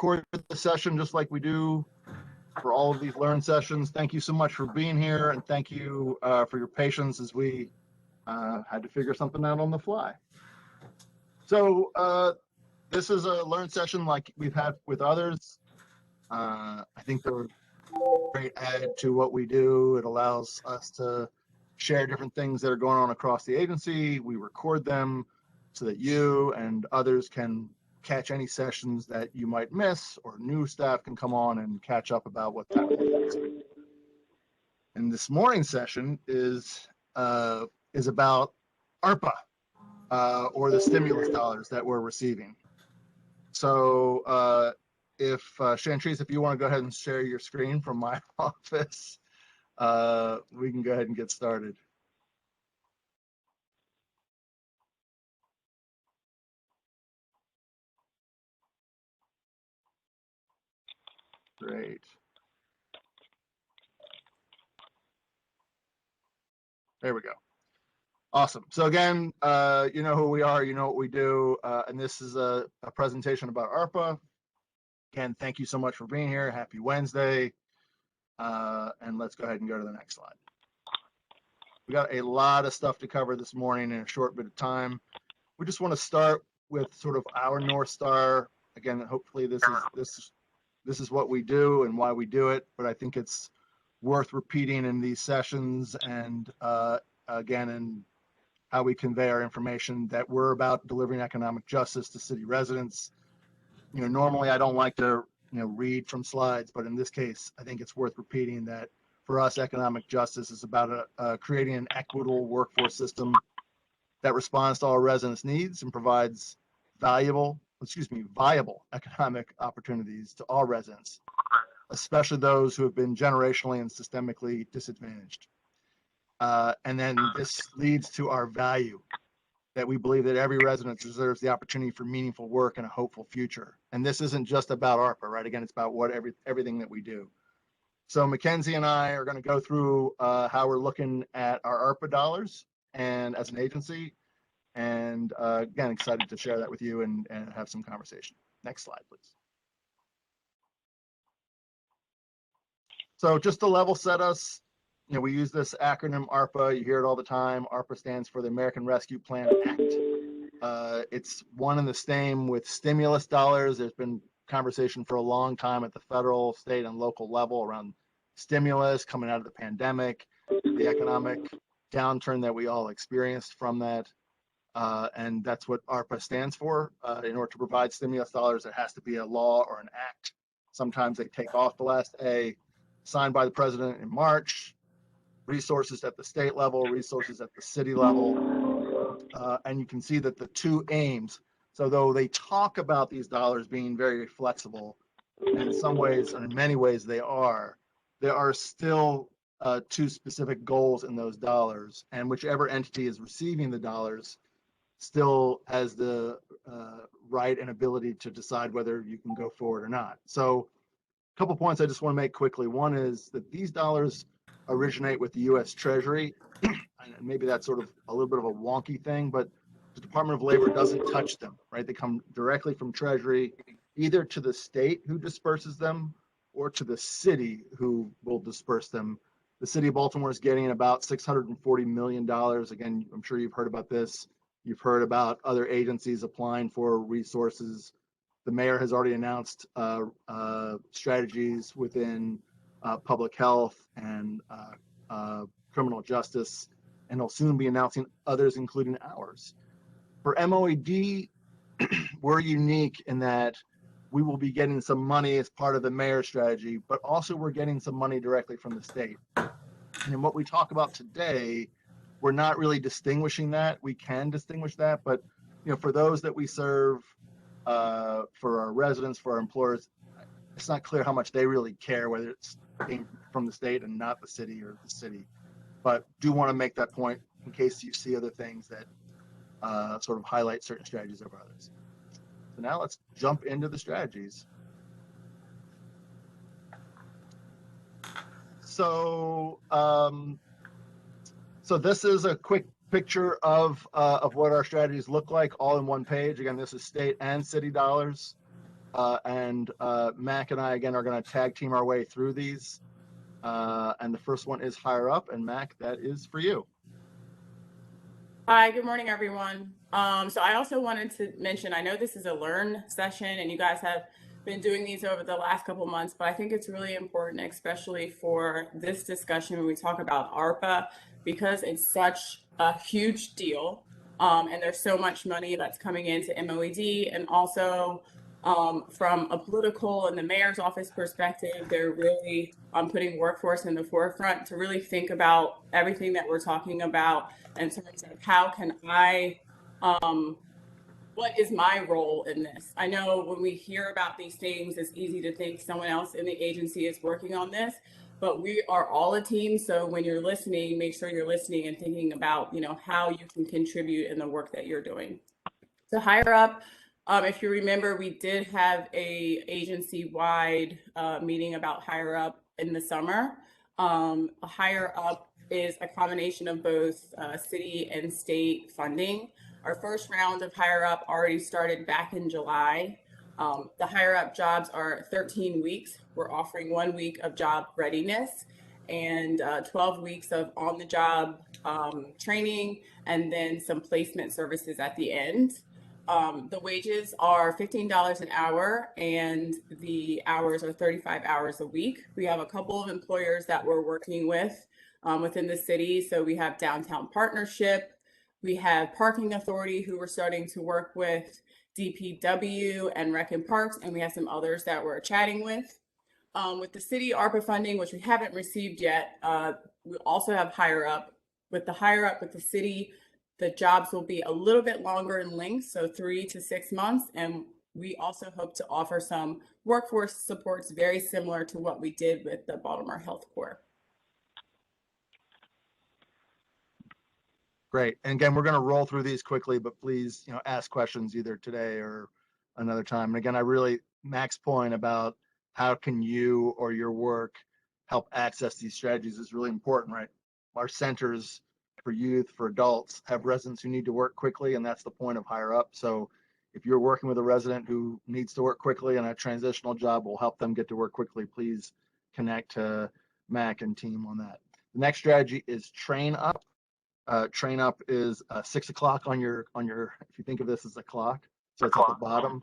record the session just like we do for all of these Learn sessions. Thank you so much for being here, and thank you for your patience as we had to figure something out on the fly. So this is a Learn session like we've had with others. I think they're a great add to what we do. It allows us to share different things that are going on across the agency. We record them so that you and others can catch any sessions that you might miss, or new staff can come on and catch up about what's happening next week. And this morning's session is about ARPA, or the stimulus dollars that we're receiving. So if Chantrice, if you want to go ahead and share your screen from my office, we can go ahead and get started. Great. There we go. Awesome. So again, you know who we are, you know what we do, and this is a presentation about ARPA. Again, thank you so much for being here. Happy Wednesday. And let's go ahead and go to the next slide. We got a lot of stuff to cover this morning in a short bit of time. We just want to start with sort of our North Star. Again, hopefully this is what we do and why we do it, but I think it's worth repeating in these sessions, and again, in how we convey our information, that we're about delivering economic justice to city residents. You know, normally I don't like to, read from slides, but in this case, I think it's worth repeating that for us, economic justice is about creating an equitable workforce system that responds to all residents' needs and provides viable economic opportunities to all residents, especially those who have been generationally and systemically disadvantaged. And then this leads to our value, that we believe that every resident deserves the opportunity for meaningful work and a hopeful future. And this isn't just about ARPA, right? Again, it's about everything that we do. So Mackenzie and I are going to go through how we're looking at our ARPA dollars and as an agency. And again, excited to share that with you and have some conversation. Next slide, please. So just to level set us, we use this acronym ARPA. You hear it all the time. ARPA stands for the American Rescue Plan Act. It's one and the same with stimulus dollars. There's been conversation for a long time at the federal, state, and local level around stimulus coming out of the pandemic, the economic downturn that we all experienced from that. And that's what ARPA stands for. In order to provide stimulus dollars, there has to be a law or an act. Sometimes they take off the last A, signed by the president in March. Resources at the state level, resources at the city level, and you can see that the two aims, so though they talk about these dollars being very flexible, and in some ways, and in many ways there are still two specific goals in those dollars, and whichever entity is receiving the dollars still has the right and ability to decide whether you can go forward or not. So a couple points I just want to make quickly. One is that these dollars originate with the U.S. Treasury, and maybe that's sort of a little bit of a wonky thing, but the Department of Labor doesn't touch them, right? They come directly from Treasury, either to the state who disperses them or to the city who will disperse them. The city of Baltimore is getting about $640 million. Again, I'm sure you've heard about this. You've heard about other agencies applying for resources. The mayor has already announced strategies within public health and criminal justice, and he'll soon be announcing others, including ours. For MOED, we're unique in that we will be getting some money as part of the mayor's strategy, but also we're getting some money directly from the state. And in what we talk about today, we're not really distinguishing that. We can distinguish that, but for those that we serve, for our residents, for our employers, it's not clear how much they really care whether it's came from the state and not the city or the city. But do want to make that point in case you see other things that sort of highlight certain strategies over others. So now let's jump into the strategies. So, so this is a quick picture of what our strategies look like, all in one page. Again, this is state and city dollars. and Mac and I, again, are going to tag team our way through these. And the first one is Higher Up. And Mac, that is for you. Hi, good morning, everyone. So I also wanted to mention, I know this is a learn session and you guys have been doing these over the last couple months, but I think it's really important, especially for this discussion when we talk about ARPA, because it's such a huge deal. And there's so much money that's coming into MOED, and also from a political and the mayor's office perspective, they're really putting workforce in the forefront to really think about everything that we're talking about in terms of how can what is my role in this? I know when we hear about these things, it's easy to think someone else in the agency is working on this, but we are all a team. So when you're listening, make sure you're listening and thinking about, how you can contribute in the work that you're doing. So Higher Up, if you remember, we did have a agency-wide meeting about Higher Up in the summer. Higher Up is a combination of both city and state funding. Our first round of Higher Up already started back in July. The Higher Up jobs are 13 weeks. We're offering 1 week of job readiness and 12 weeks of on-the-job training, and then some placement services at the end. The wages are $15 an hour and the hours are 35 hours a week. We have a couple of employers that we're working with within the city. So we have Downtown Partnership, we have Parking Authority, who we're starting to work with, DPW and Rec and Parks, and we have some others that we're chatting with. With the city ARPA funding, which we haven't received yet, we also have Higher Up. With the Higher Up with the city, the jobs will be a little bit longer in length, so 3 to 6 months. And we also hope to offer some workforce supports very similar to what we did with the Baltimore Health Corps. Great. And again, we're going to roll through these quickly, but please, ask questions either today or another time. And again, Mac's point about how can you or your work help access these strategies is really important, right? Our centers for youth, for adults, have residents who need to work quickly, and that's the point of Higher Up. So if you're working with a resident who needs to work quickly and a transitional job will help them get to work quickly, please connect to Mac and team on that. The next strategy is Train Up. Train Up is 6 o'clock on your, if you think of this as a clock, so it's at the bottom.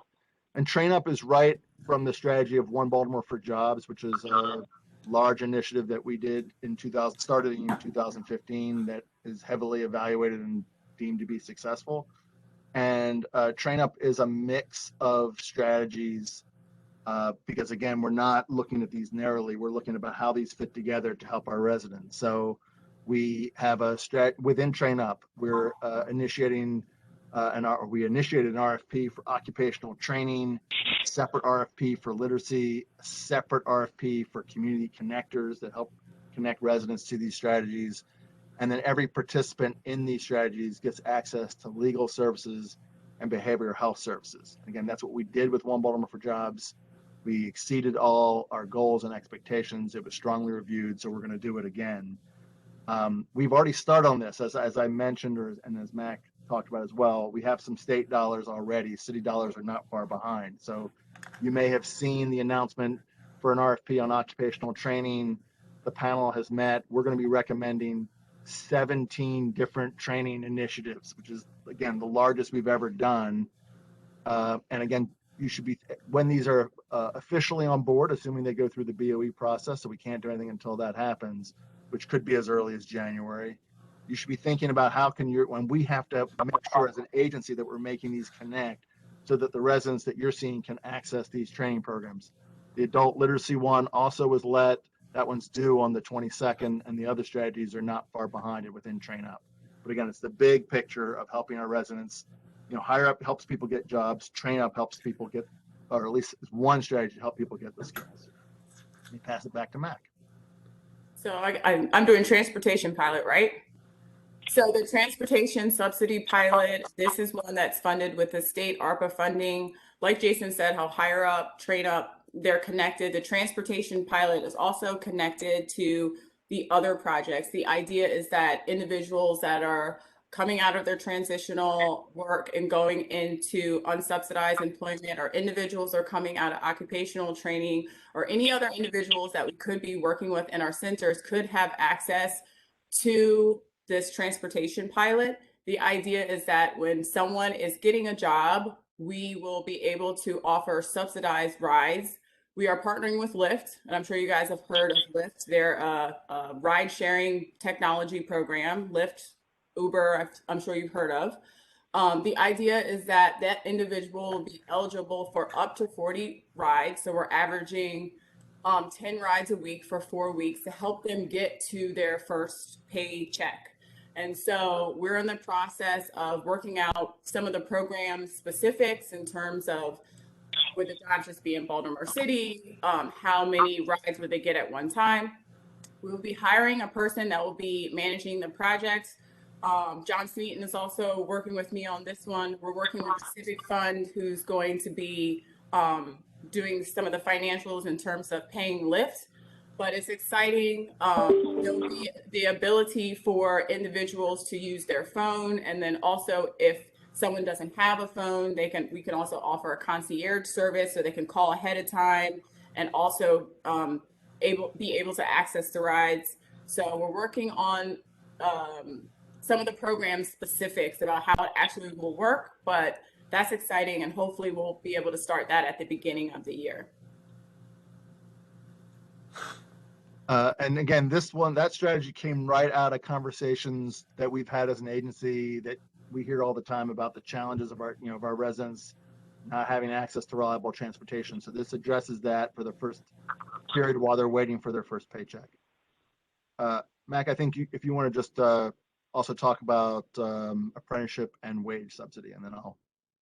And Train Up is right from the strategy of One Baltimore for Jobs, which is a large initiative that we did started in 2015 that is heavily evaluated and deemed to be successful. And Train Up is a mix of strategies because again, we're not looking at these narrowly. We're looking about how these fit together to help our residents. So we have within Train Up, we're initiating we initiated an RFP for occupational training, separate RFP for literacy, separate RFP for community connectors that help connect residents to these strategies. And then every participant in these strategies gets access to legal services and behavioral health services. Again, that's what we did with One Baltimore for Jobs. We exceeded all our goals and expectations. It was strongly reviewed, so we're going to do it again. We've already started on this, as I mentioned, and as Mac talked about as well. We have some state dollars already. City dollars are not far behind. So you may have seen the announcement for an RFP on occupational training. The panel has met. We're going to be recommending 17 different training initiatives, which is, again, the largest we've ever done. And again, you should be, when these are officially on board, assuming they go through the BOE process, so we can't do anything until that happens, which could be as early as January. You should be thinking about how can when we have to make sure as an agency that we're making these connect so that the residents that you're seeing can access these training programs. The adult literacy one also was let. That one's due on the 22nd, and the other strategies are not far behind it within Train Up. But again, it's the big picture of helping our residents. Higher Up helps people get jobs. Train Up helps people get, or at least one strategy to help people get the skills. Let me pass it back to Mac. So I'm doing transportation pilot, right? So the transportation subsidy pilot, this is one that's funded with the state ARPA funding. Like Jason said, how Higher Up, Train Up, they're connected. The transportation pilot is also connected to the other projects. The idea is that individuals that are coming out of their transitional work and going into unsubsidized employment, or individuals are coming out of occupational training, or any other individuals that we could be working with in our centers could have access to this transportation pilot. The idea is that when someone is getting a job, we will be able to offer subsidized rides. We are partnering with Lyft, and I'm sure you guys have heard of Lyft. They're a ride sharing technology program. Lyft, Uber, I'm sure you've heard of. The idea is that that individual will be eligible for up to 40 rides. So we're averaging 10 rides a week for 4 weeks to help them get to their first paycheck. And so we're in the process of working out some of the program specifics in terms of, would the job just be in Baltimore City? How many rides would they get at one time? We will be hiring a person that will be managing the project. John Smeaton is also working with me on this one. We're working with the Civic Fund, who's going to be doing some of the financials in terms of paying Lyft. But it's exciting. There'll be the ability for individuals to use their phone, and then also if someone doesn't have a phone, we can also offer a concierge service, so they can call ahead of time and also be able to access the rides. So we're working on some of the program specifics about how it actually will work, but that's exciting, and hopefully we'll be able to start that at the beginning of the year. And again, that strategy came right out of conversations that we've had as an agency, that we hear all the time about the challenges of our residents not having access to reliable transportation. So this addresses that for the first period while they're waiting for their first paycheck. Mac, I think if you want to just also talk about apprenticeship and wage subsidy, and then I'll.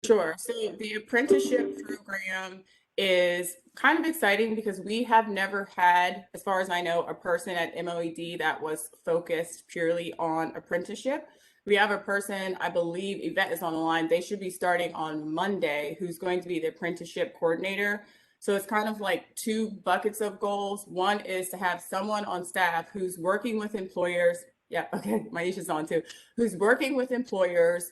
Sure. So the apprenticeship program is kind of exciting because we have never had, as far as I know, a person at MOED that was focused purely on apprenticeship. We have a person, I believe Yvette is on the line. They should be starting on Monday, who's going to be the apprenticeship coordinator. So it's kind of like two buckets of goals. One is to have someone on staff who's working with employers. Yeah, okay, Maisha's on too. Who's working with employers,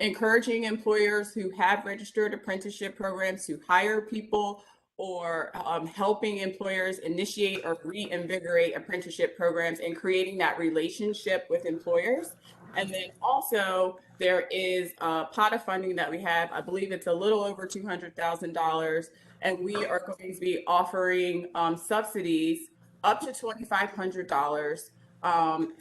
encouraging employers who have registered apprenticeship programs to hire people, or helping employers initiate or reinvigorate apprenticeship programs and creating that relationship with employers. And then also there is a pot of funding that we have. I believe it's a little over $200,000, and we are going to be offering subsidies up to $2,500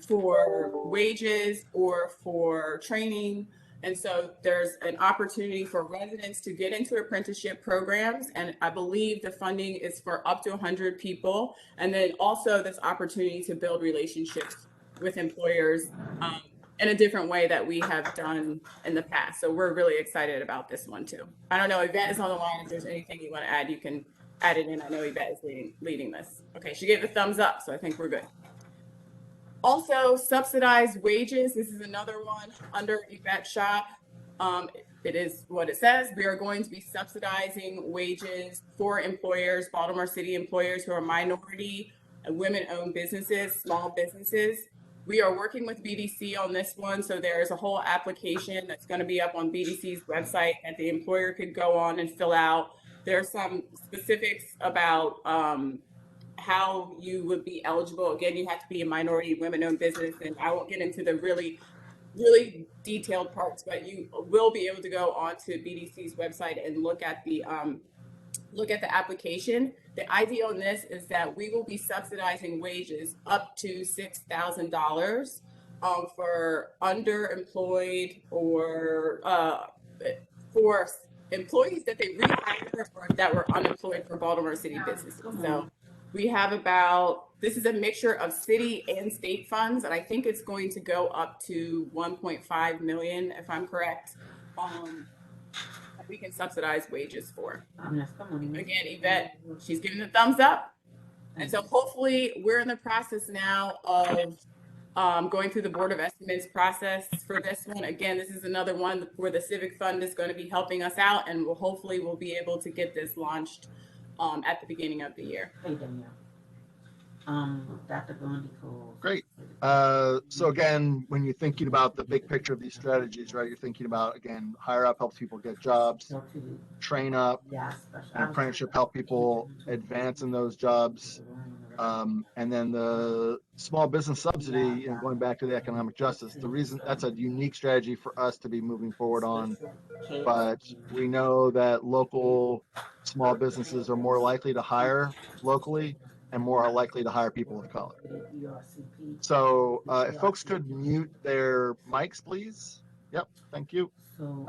for wages or for training. And so there's an opportunity for residents to get into apprenticeship programs. And I believe the funding is for up to 100 people. And then also this opportunity to build relationships with employers in a different way that we have done in the past. So we're really excited about this one too. I don't know, Yvette is on the line. If there's anything you want to add, you can add it in. I know Yvette is leading this. Okay, she gave the thumbs up, so I think we're good. Also, subsidized wages. This is another one under Yvette's shop. It is what it says. We are going to be subsidizing wages for employers, Baltimore City employers who are minority and women-owned businesses, small businesses. We are working with BDC on this one. So there's a whole application that's going to be up on BDC's website that the employer could go on and fill out. There's some specifics about how you would be eligible. Again, you have to be a minority women-owned business, and I won't get into the really detailed parts, but you will be able to go onto BDC's website and look at the application. The idea on this is that we will be subsidizing wages up to $6,000 for underemployed or for employees that they rehired or that were unemployed for Baltimore City businesses. So we have this is a mixture of city and state funds, and I think it's going to go up to 1.5 million, if I'm correct. We can subsidize wages for. Again, Yvette, she's giving the thumbs up. And so hopefully we're in the process now of going through the Board of Estimates process for this one. Again, this is another one where the Civic Fund is going to be helping us out, and hopefully we'll be able to get this launched at the beginning of the year. Dr. Gondico. Great. So again, when you're thinking about the big picture of these strategies, right, you're thinking about, again, hire up helps people get jobs, train up, and apprenticeship help people advance in those jobs. And then the small business subsidy, going back to the economic justice, the reason that's a unique strategy for us to be moving forward on. But we know that local small businesses are more likely to hire locally and more likely to hire people of color. So if folks could mute their mics, please. Yep, thank you. So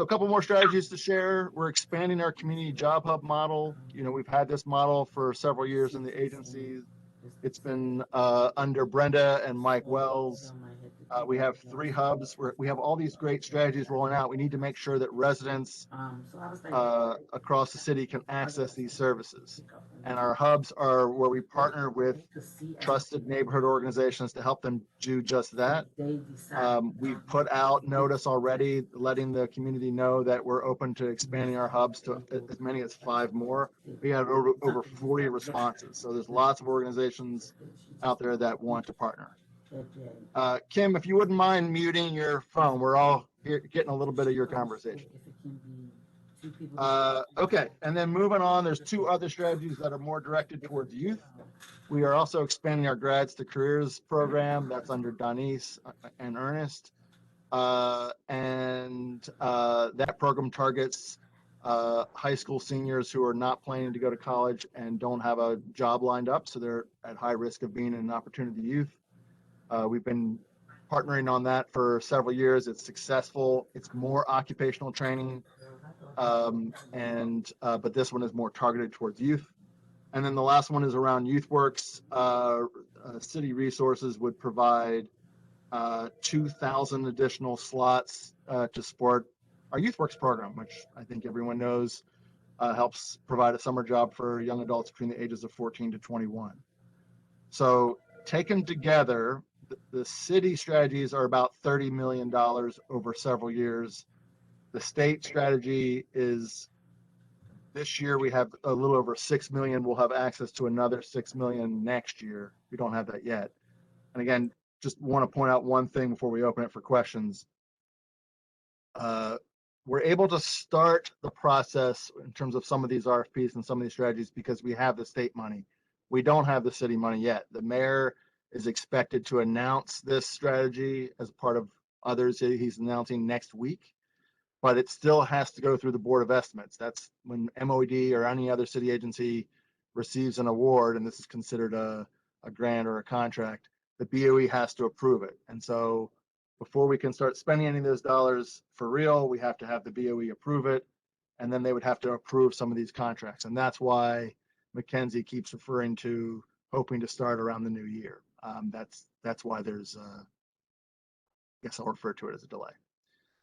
a couple more strategies to share. We're expanding our community job hub model. We've had this model for several years in the agency. It's been under Brenda and Mike Wells. We have 3 hubs. We have all these great strategies rolling out. We need to make sure that residents across the city can access these services. And our hubs are where we partner with trusted neighborhood organizations to help them do just that. We've put out notice already, letting the community know that we're open to expanding our hubs to as many as 5 more. We had over 40 responses. So there's lots of organizations out there that want to partner. Kim, if you wouldn't mind muting your phone, we're all here getting a little bit of your conversation. Okay, and then moving on, there's 2 other strategies that are more directed towards youth. We are also expanding our Grads to Careers program. That's under Donise and Ernest. And that program targets high school seniors who are not planning to go to college and don't have a job lined up, so they're at high risk of being an opportunity youth. We've been partnering on that for several years. It's successful. It's more occupational training, but this one is more targeted towards youth. And then the last one is around YouthWorks. City Resources would provide 2,000 additional slots to support our YouthWorks program, which I think everyone knows helps provide a summer job for young adults between the ages of 14 to 21. So taken together, the city strategies are about $30 million over several years. The state strategy is, this year we have a little over 6 million. We'll have access to another 6 million next year. We don't have that yet. And again, just want to point out one thing before we open it for questions. We're able to start the process in terms of some of these RFPs and some of these strategies because we have the state money. We don't have the city money yet. The mayor is expected to announce this strategy as part of others he's announcing next week, but it still has to go through the Board of Estimates. That's when MOD or any other city agency receives an award, and this is considered a grant or a contract, the BOE has to approve it. And so before we can start spending any of those dollars for real, we have to have the BOE approve it, and then they would have to approve some of these contracts. And that's why Mackenzie keeps referring to hoping to start around the new year. That's why there's, I guess I'll refer to it as a delay.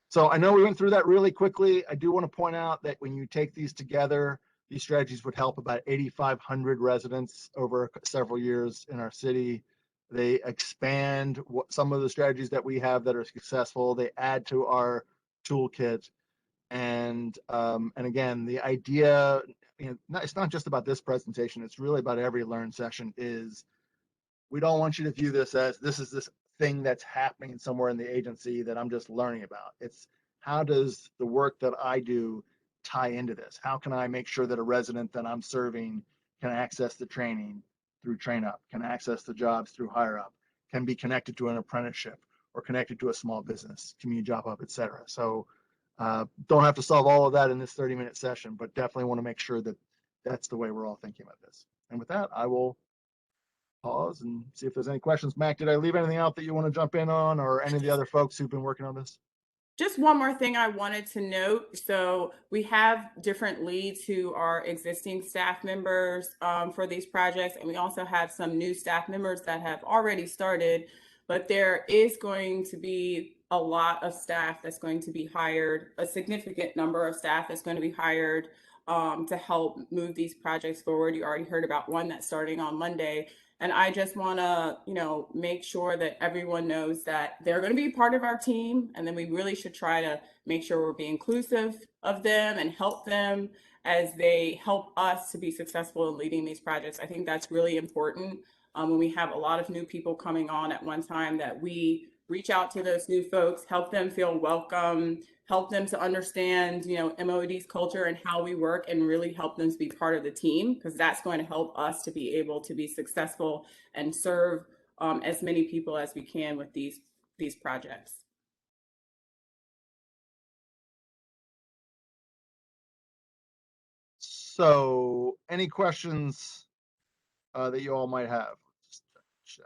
So I know we went through that really quickly. I do want to point out that when you take these together, these strategies would help about 8,500 residents over several years in our city. They expand some of the strategies that we have that are successful. They add to our toolkit. And again, the idea, it's not just about this presentation. It's really about every Learn session. Is we don't want you to view this as this is this thing that's happening somewhere in the agency that I'm just learning about. It's how does the work that I do tie into this? How can I make sure that a resident that I'm serving can access the training through Train Up, can access the jobs through Hire Up, can be connected to an apprenticeship or connected to a small business, community job hub, et cetera. So don't have to solve all of that in this 30-minute session, but definitely want to make sure that that's the way we're all thinking about this. And with that, I will pause and see if there's any questions. Mac, did I leave anything out that you want to jump in on, or any of the other folks who've been working on this? Just one more thing I wanted to note. So we have different leads who are existing staff members for these projects, and we also have some new staff members that have already started, but there is going to be a lot of staff that's going to be hired, a significant number of staff that's going to be hired to help move these projects forward. You already heard about one that's starting on Monday. And I just want to, make sure that everyone knows that they're going to be part of our team. And then we really should try to make sure we're being inclusive of them and help them as they help us to be successful in leading these projects. I think that's really important. when we have a lot of new people coming on at one time, that we reach out to those new folks, help them feel welcome, help them to understand, MOED's culture and how we work, and really help them to be part of the team, because that's going to help us to be able to be successful and serve as many people as we can with these projects. So any questions that you all might have? Just check chat.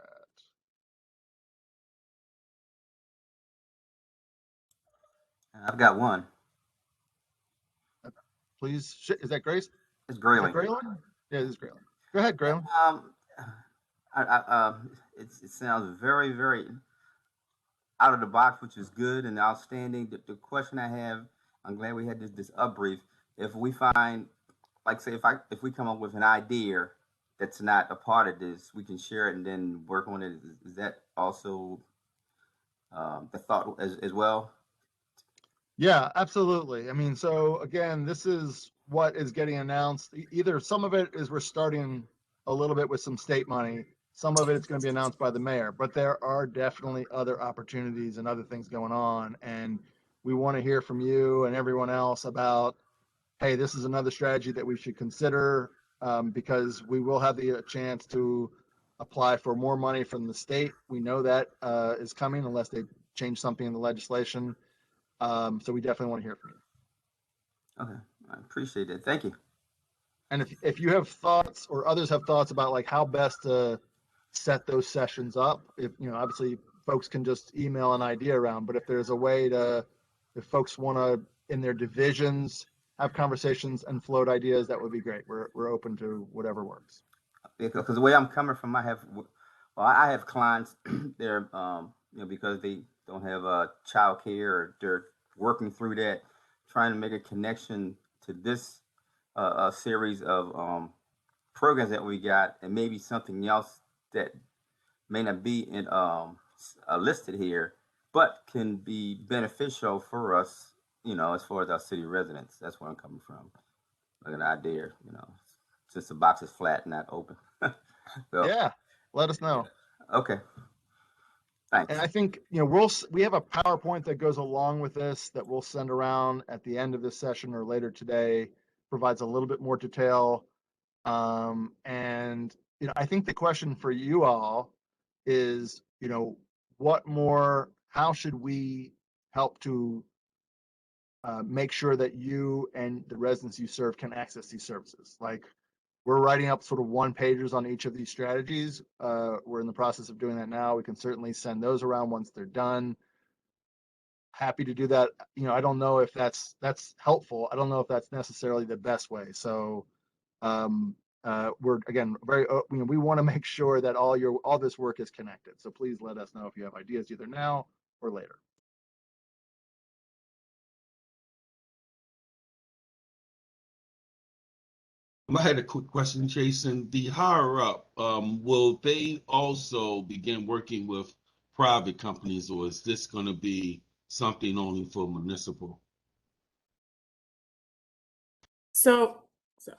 I've got one. Please, is that Grace? It's Is Grayling. that Graylin? Yeah, this is Graylin. Go ahead, Graylin. It sounds very, very out of the box, which is good and outstanding. The question I have, I'm glad we had this upbrief. If we find, like, say, if we come up with an idea that's not a part of this, we can share it and then work on it. Is that also the thought as well? Yeah, absolutely. I mean, so again, this is what is getting announced. Either some of it is we're starting a little bit with some state money. Some of it is going to be announced by the mayor, but there are definitely other opportunities and other things going on. And we want to hear from you and everyone else about, hey, this is another strategy that we should consider, because we will have the chance to apply for more money from the state. We know that is coming unless they change something in the legislation. So we definitely want to hear from you. Okay, I appreciate it. Thank you. And if you have thoughts or others have thoughts about like how best to set those sessions up, if obviously folks can just email an idea around, but if there's a way to, if folks want to in their divisions have conversations and float ideas, that would be great. We're open to whatever works. Because the way I'm coming from, I have clients there, because they don't have child care, or they're working through that, trying to make a connection to this series of programs that we got, and maybe something else that may not be in listed here, but can be beneficial for us, as far as our city residents. That's where I'm coming from. Like an idea, since the box is flat, not open. So, Yeah, let us know. okay. Thanks. And I think we have a PowerPoint that goes along with this that we'll send around at the end of this session or later today. Provides a little bit more detail. And I think the question for you all is, how should we help to make sure that you and the residents you serve can access these services? Like, we're writing up sort of one pagers on each of these strategies. We're in the process of doing that now. We can certainly send those around once they're done. Happy to do that. I don't know if that's helpful. I don't know if that's necessarily the best way. So we're again we want to make sure that all this work is connected. So please let us know if you have ideas either now or later. I had a quick question, Jason. The higher up, will they also begin working with private companies, or is this going to be something only for municipal? So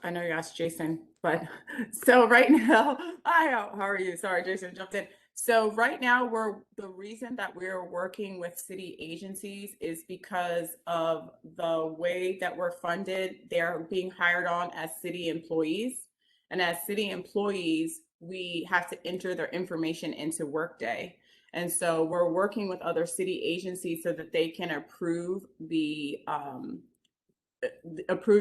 I know you asked Jason, but so right now, how are you? Sorry, Jason jumped in. So right now, the reason that we're working with city agencies is because of the way that we're funded. They're being hired on as city employees. And as city employees, we have to enter their information into Workday. And so we're working with other city agencies so that they can approve the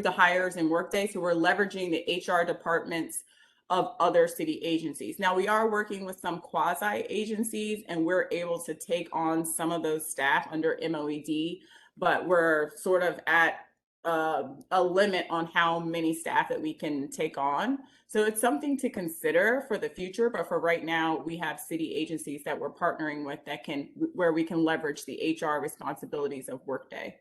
hires in Workday. So we're leveraging the HR departments of other city agencies. Now we are working with some quasi agencies, and we're able to take on some of those staff under MOED, but we're sort of at a limit on how many staff that we can take on. So it's something to consider for the future, but for right now, we have city agencies that we're partnering with where we can leverage the HR responsibilities of Workday.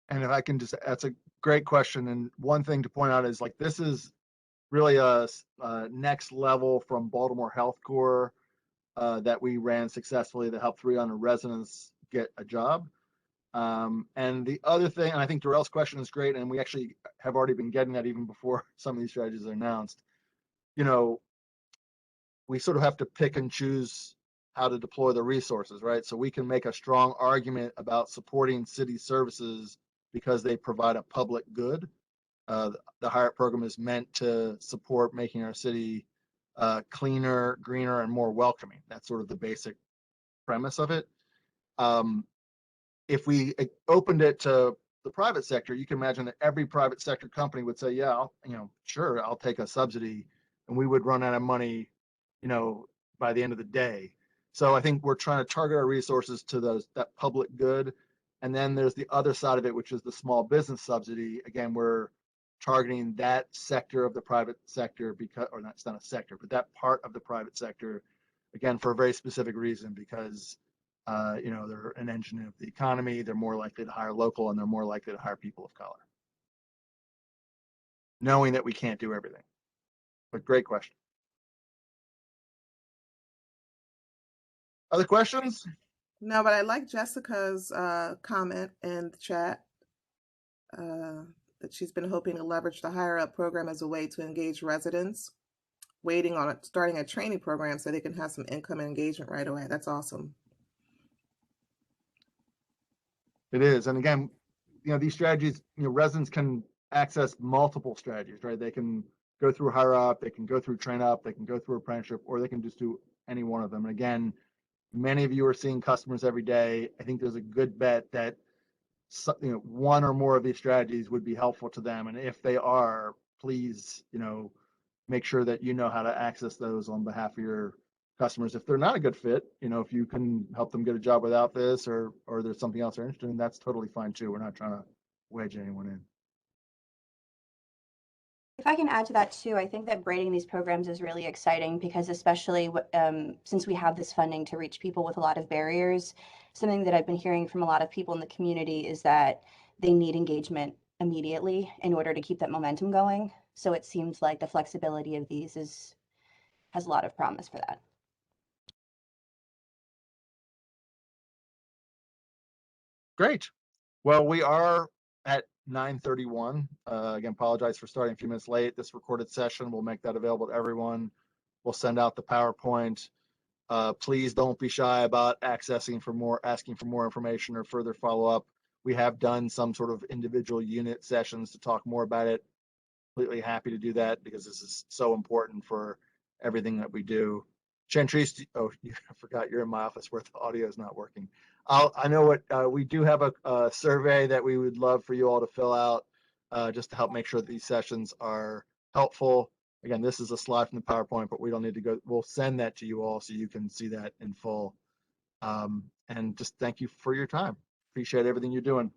And if I can that's a great question. And one thing to point out is like, this is really a next level from Baltimore Health Corps that we ran successfully that helped 300 residents get a job. And the other thing, and I think Darrell's question is great, and we actually have already been getting that even before some of these strategies are announced. we sort of have to pick and choose how to deploy the resources, right? So we can make a strong argument about supporting city services because they provide a public good. The HIRE program is meant to support making our city cleaner, greener, and more welcoming. That's sort of the basic premise of it. If we opened it to the private sector, you can imagine that every private sector company would say, yeah, sure, I'll take a subsidy, and we would run out of money, by the end of the day. So I think we're trying to target our resources to that public good. And then there's the other side of it, which is the small business subsidy. Again, we're targeting that sector of the private sector or that's not a sector, but that part of the private sector, again, for a very specific reason, because they're an engine of the economy. They're more likely to hire local, and they're more likely to hire people of color, knowing that we can't do everything. But great question. Other questions? No, but I like Jessica's comment in the chat that she's been hoping to leverage the Hire Up program as a way to engage residents waiting on starting a training program so they can have some income and engagement right away. That's awesome. It is. And again, these strategies, residents can access multiple strategies, right? They can go through Hire Up, they can go through Train Up, they can go through apprenticeship, or they can just do any one of them. And again, many of you are seeing customers every day. I think there's a good bet that one or more of these strategies would be helpful to them. And if they are, please, make sure that you know how to access those on behalf of your customers. If they're not a good fit, if you can help them get a job without this, or there's something else they're interested in, that's totally fine too. We're not trying to wedge anyone in. If I can add to that too, I think that braiding these programs is really exciting because especially since we have this funding to reach people with a lot of barriers, something that I've been hearing from a lot of people in the community is that they need engagement immediately in order to keep that momentum going. So it seems like the flexibility of these has a lot of promise for that. Great. Well, we are at 9:31. Again, apologize for starting a few minutes late. This recorded session, we'll make that available to everyone. We'll send out the PowerPoint. Please don't be shy about asking for more information or further follow-up. We have done some sort of individual unit sessions to talk more about it. Completely happy to do that because this is so important for everything that we do. Chantrice, I forgot you're in my office where the audio is not working. I know what we do have a survey that we would love for you all to fill out just to help make sure that these sessions are helpful. Again, this is a slide from the PowerPoint, but we don't need to go. We'll send that to you all so you can see that in full. And just thank you for your time. Appreciate everything you're doing.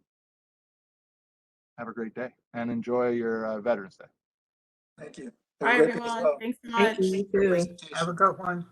Have a great day and enjoy your Veterans Day. Thank you. Bye, everyone. Thanks so much. Thank you, you too. Have a good one.